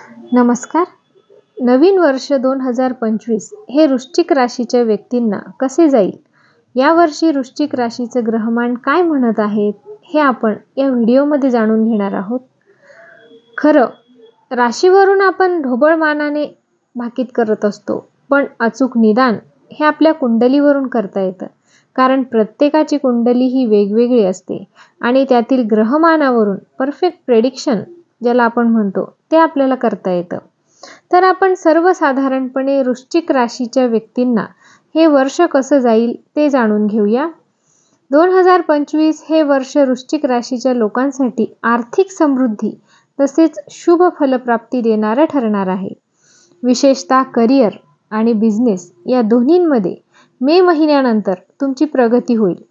नमस्कार. नवीन वर्ष 2025 हे वृश्चिक राशीच्या व्यक्तींना कसे जाईल? यावर्षी वृश्चिक राशीचं ग्रहमान काय म्हणत आहेत हे आपण या व्हिडिओमध्ये जाणून घेणार आहोत. खरं राशीवरून आपण ढोबळमानाने भाकीत करत असतो, पण अचूक निदान हे आपल्या कुंडलीवरून करता येतं. कारण प्रत्येकाची कुंडली ही वेगवेगळी असते आणि त्यातील ग्रहमानावरून परफेक्ट प्रेडिक्शन ज्याला आपण म्हणतो ते आपल्याला करता येतं. तर आपण सर्वसाधारणपणे वृश्चिक राशीच्या व्यक्तींना हे वर्ष कसं जाईल ते जाणून घेऊया. 2025 हे वर्ष वृश्चिक राशीच्या लोकांसाठी आर्थिक समृद्धी तसेच शुभ फलप्राप्ती देणारं ठरणार आहे. विशेषतः करिअर आणि बिझनेस या दोन्हींमध्ये मे महिन्यानंतर तुमची प्रगती होईल.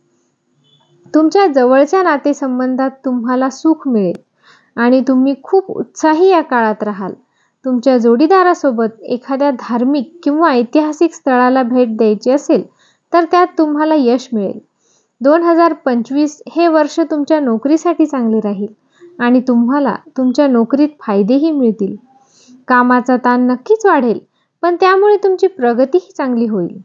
तुमच्या जवळच्या नातेसंबंधात तुम्हाला सुख मिळेल आणि तुम्ही खूप उत्साही या काळात राहाल. तुमच्या जोडीदारासोबत एखाद्या धार्मिक किंवा ऐतिहासिक स्थळाला भेट द्यायची असेल तर त्यात तुम्हाला यश मिळेल. 2025 हे वर्ष तुमच्या नोकरीसाठी चांगले राहील आणि तुम्हाला तुमच्या नोकरीत फायदेही मिळतील. कामाचा ताण नक्कीच वाढेल, पण त्यामुळे तुमची प्रगतीही चांगली होईल.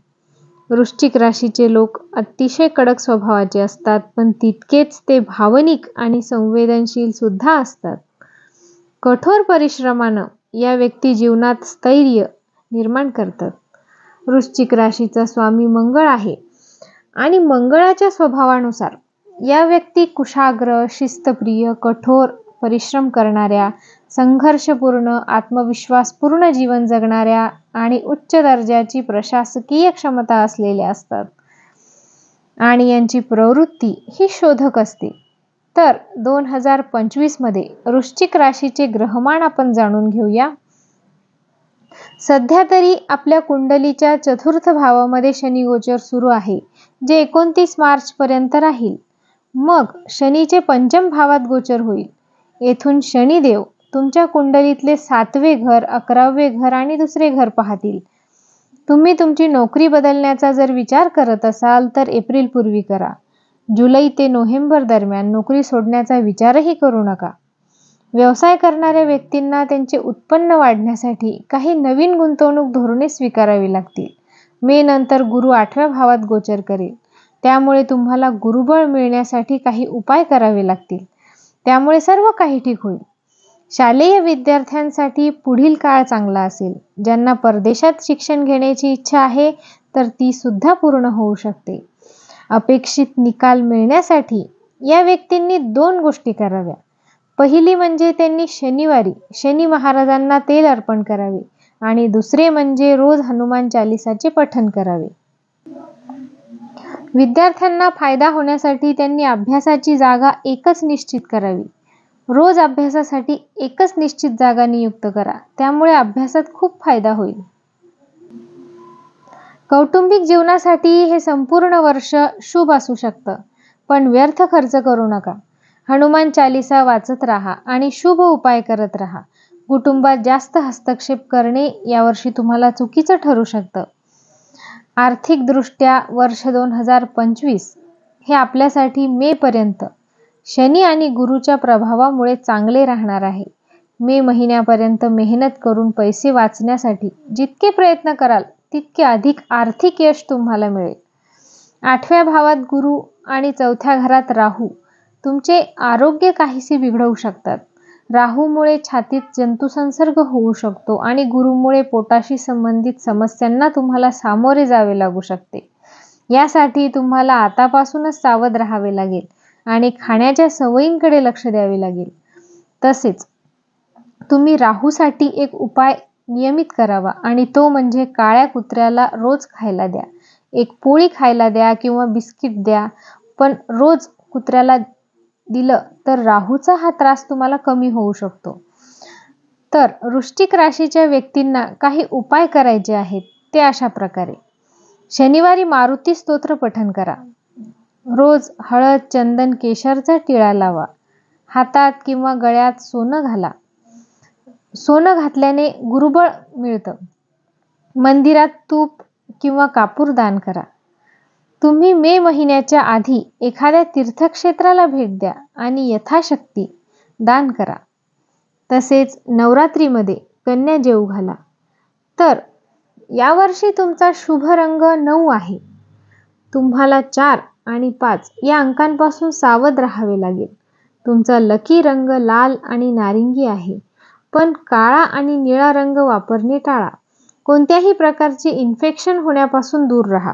वृश्चिक राशीचे लोक अतिशय कडक स्वभावाचे असतात, पण तितकेच ते भावनिक आणि संवेदनशील सुद्धा असतात. कठोर परिश्रमानं या व्यक्ती जीवनात स्थैर्य निर्माण करतात. वृश्चिक राशीचा स्वामी मंगळ आहे आणि मंगळाच्या स्वभावानुसार या व्यक्ती कुशाग्र, शिस्तप्रिय, कठोर परिश्रम करणाऱ्या, संघर्षपूर्ण, आत्मविश्वासपूर्ण जीवन जगणाऱ्या आणि उच्च दर्जाची प्रशासकीय क्षमता असलेल्या असतात आणि यांची प्रवृत्ती ही शोधक असते. तर 2025 मध्ये वृश्चिक राशीचे ग्रहमान आपण जाणून घेऊया. सध्या तरी आपल्या कुंडलीच्या चतुर्थ भावामध्ये शनी गोचर सुरू आहे, जे 29 मार्च पर्यंत राहील. मग शनीचे पंचम भावात गोचर होईल. येथून शनिदेव तुमच्या कुंडलीतले 7वे घर, 11वे घर आणि 2रे घर पाहतील. तुम्ही तुमची नोकरी बदलण्याचा जर विचार करत असाल तर एप्रिल पूर्वी करा. जुलै ते नोव्हेंबर दरम्यान नोकरी सोडण्याचा विचारही करू नका. व्यवसाय करणाऱ्या व्यक्तींना त्यांचे उत्पन्न वाढण्यासाठी काही नवीन गुंतवणूक धोरणे स्वीकारावी लागतील. मे नंतर गुरु 8व्या भावात गोचर करेल, त्यामुळे तुम्हाला गुरुबळ मिळण्यासाठी काही उपाय करावे लागतील. त्यामुळे सर्व काही ठीक होईल. शालेय विद्यार्थ्यांसाठी पुढील काळ चांगला असेल. ज्यांना परदेशात शिक्षण घेण्याची इच्छा आहे तर ती सुद्धा पूर्ण होऊ शकते. अपेक्षित निकाल मिळण्यासाठी या व्यक्तींनी 2 गोष्टी कराव्या. पहिली म्हणजे त्यांनी शनिवारी शनी महाराजांना तेल अर्पण करावे आणि दुसरे म्हणजे रोज हनुमान चालीसाचे पठण करावे. विद्यार्थ्यांना फायदा होण्यासाठी त्यांनी अभ्यासाची जागा एकच निश्चित करावी. रोज अभ्यासासाठी एकच निश्चित जागा नियुक्त करा, त्यामुळे अभ्यासात खूप फायदा होईल. कौटुंबिक जीवनासाठी हे संपूर्ण वर्ष शुभ असू शकतं, पण व्यर्थ खर्च करू नका. हनुमान चालीसा वाचत राहा आणि शुभ उपाय करत राहा. कुटुंबात जास्त हस्तक्षेप करणे यावर्षी तुम्हाला चुकीचं ठरू शकतं. आर्थिकदृष्ट्या वर्ष 2025 हे आपल्यासाठी मे पर्यंत शनी आणि गुरुच्या प्रभावामुळे चांगले राहणार आहे. मे महिन्यापर्यंत मेहनत करून पैसे वाचण्यासाठी जितके प्रयत्न कराल तितके अधिक आर्थिक यश तुम्हाला मिळेल. 8व्या भावात गुरु आणि 4थ्या घरात राहू तुमचे आरोग्य काहीसे बिघडवू शकतात. राहूमुळे छातीत जंतुसंसर्ग होऊ शकतो आणि गुरुमुळे पोटाशी संबंधित समस्यांना तुम्हाला सामोरे जावे लागू शकते. यासाठी तुम्हाला आतापासूनच सावध राहावे लागेल आणि खाण्याच्या सवयींकडे लक्ष द्यावे लागेल. तसेच तुम्ही राहूसाठी एक उपाय नियमित करावा आणि तो म्हणजे काळ्या कुत्र्याला रोज खायला द्या. एक पोळी खायला द्या किंवा बिस्किट द्या, पण रोज कुत्र्याला दिलं तर राहूचा हा त्रास तुम्हाला कमी होऊ शकतो. तर वृश्चिक राशीच्या व्यक्तींना काही उपाय करायचे आहेत ते अशा प्रकारे. शनिवारी मारुती स्तोत्र पठण करा. रोज हळद, चंदन, केशरचा टिळा लावा. हातात किंवा गळ्यात सोनं घाला. सोनं घातल्याने गुरुबळ मिळतं. मंदिरात तूप किंवा कापूर दान करा. तुम्ही मे महिन्याच्या आधी एखाद्या तीर्थक्षेत्राला भेट द्या आणि यथाशक्ती दान करा. तसेच नवरात्रीमध्ये कन्या जेवू घाला. तर यावर्षी तुमचा शुभ रंग 9 आहे. तुम्हाला 4 आणि 5 या अंकांपासून सावध राहावे लागेल. तुमचा लकी रंग लाल आणि नारिंगी आहे, पण काळा आणि निळा रंग वापरणे टाळा. कोणत्याही प्रकारचे इन्फेक्शन होण्यापासून दूर राहा.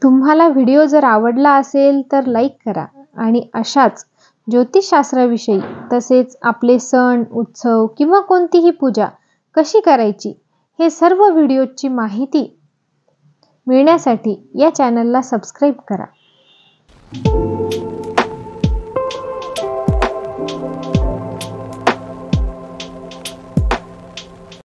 तुम्हाला व्हिडिओ जर आवडला असेल तर लाईक करा आणि अशाच ज्योतिषशास्त्राविषयी तसेच आपले सण, उत्सव किंवा कोणतीही पूजा कशी करायची हे सर्व व्हिडिओची माहिती मिळण्यासाठी या चॅनलला सबस्क्राईब करा.